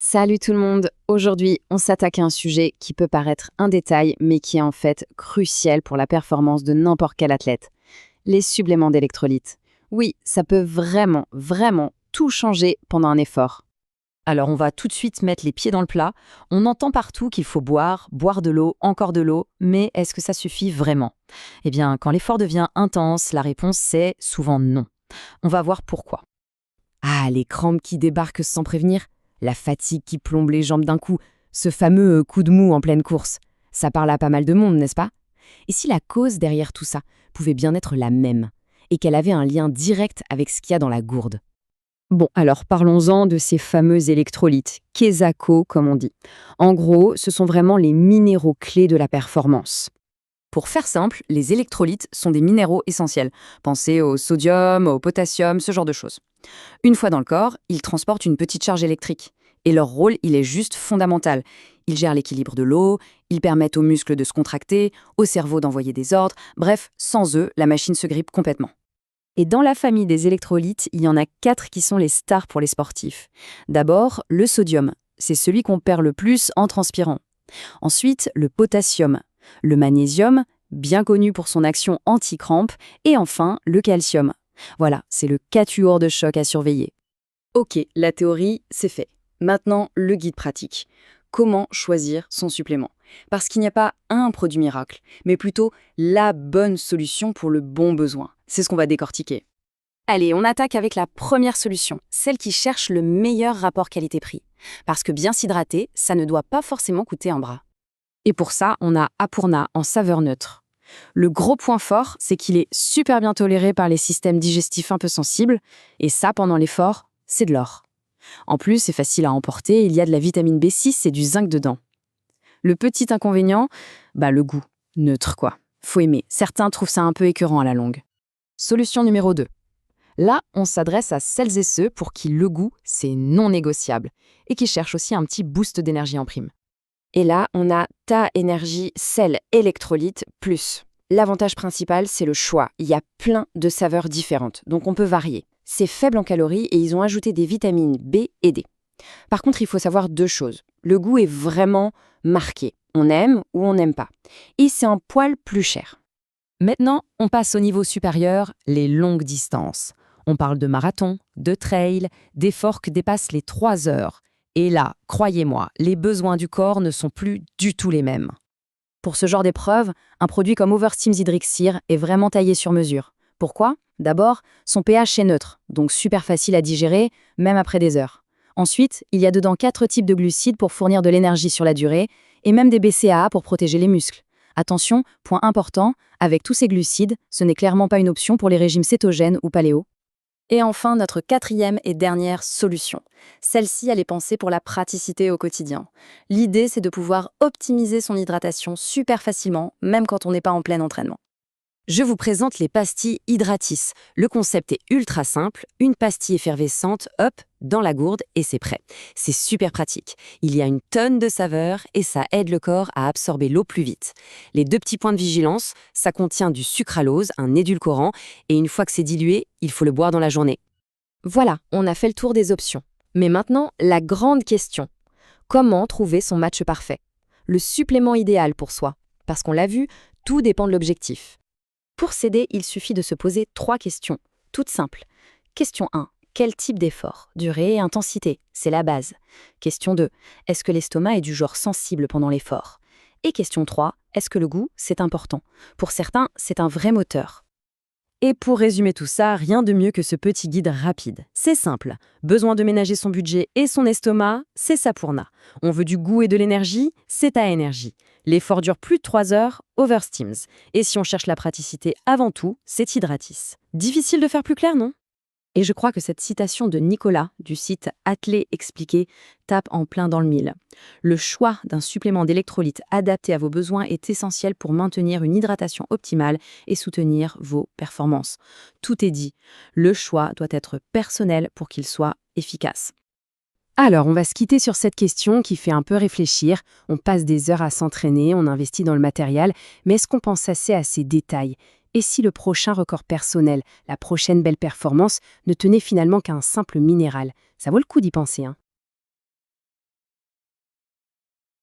Salut tout le monde. Aujourd'hui, on s'attaque à un sujet qui peut paraître un détail, mais qui est en fait crucial pour la performance de n'importe quel athlète. Les suppléments d'électrolytes. Oui, ça peut vraiment tout changer pendant un effort. Alors on va tout de suite mettre les pieds dans le plat. On entend partout qu'il faut boire de l'eau, encore de l'eau, mais est-ce que ça suffit vraiment? Eh bien, quand l'effort devient intense, la réponse c'est souvent non. On va voir pourquoi. Ah, les crampes qui débarquent sans prévenir, la fatigue qui plombe les jambes d'un coup, ce fameux coup de mou en pleine course. Ça parle à pas mal de monde, n'est-ce pas? Et si la cause derrière tout ça pouvait bien être la même, et qu'elle avait un lien direct avec ce qu'il y a dans la gourde? Bon, alors parlons-en de ces fameux électrolytes, Kesako comme on dit. En gros, ce sont vraiment les minéraux clés de la performance. Pour faire simple, les électrolytes sont des minéraux essentiels. Pensez au sodium, au potassium, ce genre de choses. Une fois dans le corps, ils transportent une petite charge électrique. Et leur rôle, il est juste fondamental. Ils gèrent l'équilibre de l'eau, ils permettent aux muscles de se contracter, au cerveau d'envoyer des ordres. Bref, sans eux, la machine se grippe complètement. Et dans la famille des électrolytes, il y en a 4 qui sont les stars pour les sportifs. D'abord, le sodium. C'est celui qu'on perd le plus en transpirant. Ensuite, le potassium. Le magnésium, bien connu pour son action anti-crampe. Et enfin, le calcium. Voilà, c'est le quatuor de choc à surveiller. Ok, la théorie, c'est fait. Maintenant, le guide pratique. Comment choisir son supplément? Parce qu'il n'y a pas un produit miracle, mais plutôt la bonne solution pour le bon besoin. C'est ce qu'on va décortiquer. Allez, on attaque avec la première solution, celle qui cherche le meilleur rapport qualité-prix. Parce que bien s'hydrater, ça ne doit pas forcément coûter un bras. Et pour ça, on a Apurna en saveur neutre. Le gros point fort, c'est qu'il est super bien toléré par les systèmes digestifs un peu sensibles, et ça, pendant l'effort, c'est de l'or. En plus, c'est facile à emporter, il y a de la vitamine B6 et du zinc dedans. Le petit inconvénient, le goût. Neutre, quoi. Faut aimer. Certains trouvent ça un peu écœurant à la longue. Solution numéro 2. Là, on s'adresse à celles et ceux pour qui le goût, c'est non négociable, et qui cherchent aussi un petit boost d'énergie en prime. Et là, on a Ta Énergie Sel Électrolyte Plus. L'avantage principal, c'est le choix. Il y a plein de saveurs différentes, donc on peut varier. C'est faible en calories et ils ont ajouté des vitamines B et D. Par contre, il faut savoir 2 choses. Le goût est vraiment marqué. On aime ou on n'aime pas. Et c'est un poil plus cher. Maintenant, on passe au niveau supérieur, les longues distances. On parle de marathon, de trail, d'efforts qui dépassent les 3 heures. Et là, croyez-moi, les besoins du corps ne sont plus du tout les mêmes. Pour ce genre d'épreuve, un produit comme Oversteams Hydrixir est vraiment taillé sur mesure. Pourquoi? D'abord, son pH est neutre, donc super facile à digérer, même après des heures. Ensuite, il y a dedans 4 types de glucides pour fournir de l'énergie sur la durée, et même des BCAA pour protéger les muscles. Attention, point important, avec tous ces glucides, ce n'est clairement pas une option pour les régimes cétogènes ou paléo. Et enfin, notre 4e et dernière solution. Celle-ci, elle est pensée pour la praticité au quotidien. L'idée, c'est de pouvoir optimiser son hydratation super facilement, même quand on n'est pas en plein entraînement. Je vous présente les pastilles Hydratis. Le concept est ultra simple, une pastille effervescente, hop, dans la gourde et c'est prêt. C'est super pratique. Il y a une tonne de saveurs et ça aide le corps à absorber l'eau plus vite. Les 2 petits points de vigilance, ça contient du sucralose, un édulcorant, et une fois que c'est dilué, il faut le boire dans la journée. Voilà, on a fait le tour des options. Mais maintenant, la grande question. Comment trouver son match parfait? Le supplément idéal pour soi? Parce qu'on l'a vu, tout dépend de l'objectif. Pour s'aider, il suffit de se poser 3 questions, toutes simples. Question 1. Quel type d'effort? Durée et intensité, c'est la base. Question 2. Est-ce que l'estomac est du genre sensible pendant l'effort? Et question 3. Est-ce que le goût, c'est important? Pour certains, c'est un vrai moteur. Et pour résumer tout ça, rien de mieux que ce petit guide rapide. C'est simple. Besoin de ménager son budget et son estomac, c'est Sapurna. On veut du goût et de l'énergie, c'est Ta Énergie. L'effort dure plus de 3 heures, Oversteams. Et si on cherche la praticité avant tout, c'est Hydratis. Difficile de faire plus clair, non? Et je crois que cette citation de Nicolas, du site Athlé Expliqué, tape en plein dans le mille. Le choix d'un supplément d'électrolytes adapté à vos besoins est essentiel pour maintenir une hydratation optimale et soutenir vos performances. Tout est dit. Le choix doit être personnel pour qu'il soit efficace. Alors, on va se quitter sur cette question qui fait un peu réfléchir. On passe des heures à s'entraîner, on investit dans le matériel, mais est-ce qu'on pense assez à ces détails? Et si le prochain record personnel, la prochaine belle performance, ne tenait finalement qu'à un simple minéral? Ça vaut le coup d'y penser, hein.